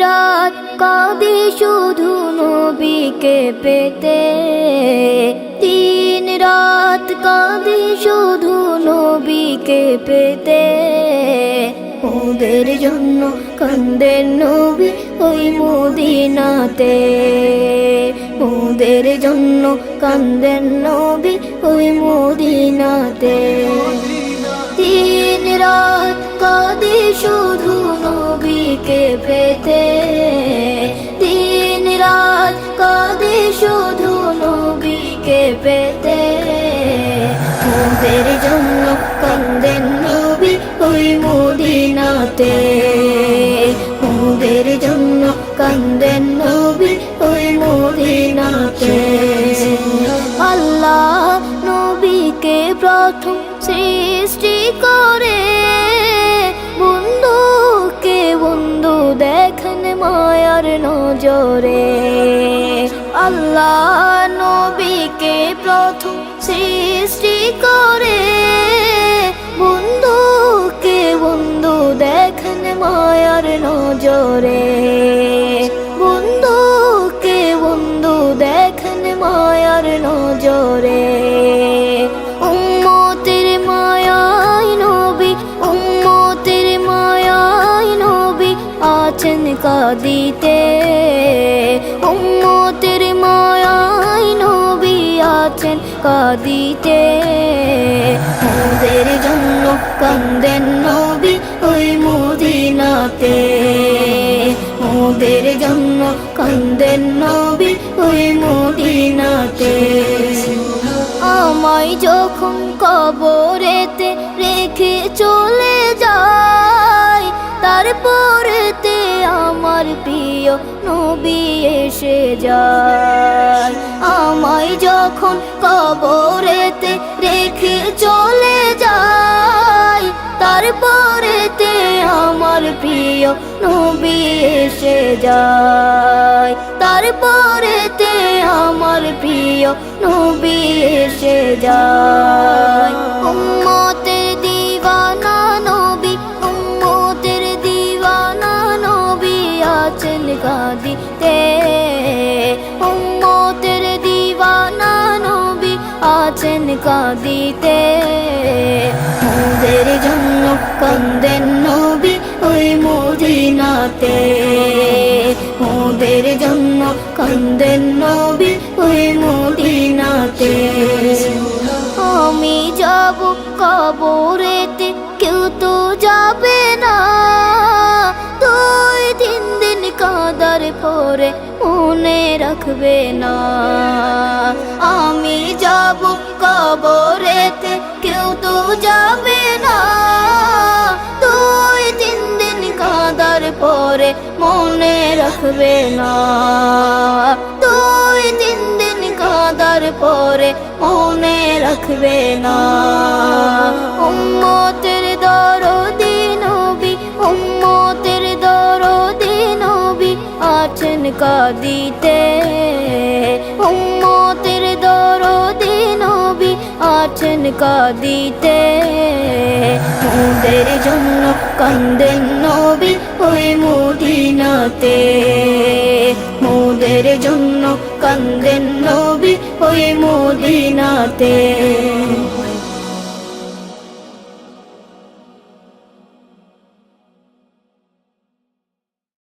রাত কাঁদি শুধু নবীকে পেতে, দিন রাত কাঁদি শুধু নবীকে পেতে। ওদের জন্য কান্দেন নবী ওই মদিনাতে, ওদের জন্য কান্দেন নবী ওই মদিনাতে। দিন রাত কাঁদি শুধু নবীকে পেতে, দিন রাত কাঁদি শুধু নবীকে পেতে। ওদের জন্য কান্দেন নবী ওই মদিনাতে, ওদের জন্য কান্দেন নবী ওই মদিনাতে। আল্লাহ নবীকে প্রথম সৃষ্টি করে বন্ধুকে বন্ধু দেখেন মায়ার নজরে। আল্লাহ নবীকে প্রথম সৃষ্টি করে বন্ধুকে বন্ধু দেখেন মায়ার নজরে, বন্ধুকে বন্ধু দেখেন মায়ার নজরে। উম্মতের মায়ায় নবী, উম্মতের মায়ায় নবী আছেন কাঁদিতে, উম্মতের মায়ায় নবী আছেন কাঁদিতে। ওদের জন্য কান্দেন নবী ওই মদিনাতে, ওদের জন্য কান্দেন নবী ওই মদিনাতে। আমায় যখন কবরেতে রেখে চলে যায়, তারপরেতে আমার প্রিয় নবী এসে যায়। আমায় যখন কবরেতে রেখে চলে যায়, তারপরেতে আমার প্রিয় নবী এসে যায়, তারপরেতে আমার প্রিয় নবী এসে যায়। উম্মতের দিওয়ানা নবী, উম্মতের দিওয়ানা নবী আছেন কাঁদিতে, উম্মতের দিওয়ানা নবী আছেন কাঁদিতে। ওদের জন্য কান্দেন নবী ওই মদিনাতে, ওদের জন্য কান্দেন নবী ওই মদিনাতে। আমি যাব কবরেতে কেউ তো যাবে না, তুই দিন দিন কাঁদার পরে মনে রাখবে না। আমি যাব কবরেতে কেউ তো যাবে না, তুই দিন দিন কাঁদার পরে মনে রাখবে না, তুই দিন দিন কাঁদার পরে মনে রাখবে না। উম্মতের দরদি নবী, উম্মতের দরদি নবী আছেন কাঁদিতে, উম্মতের দরদি নবী আছেন কাঁদিতে। ওদের জন্য কান্দেন নবী ওই মদিনাতে, ওদের জন্য কান্দেন নবী ওই মদিনাতে।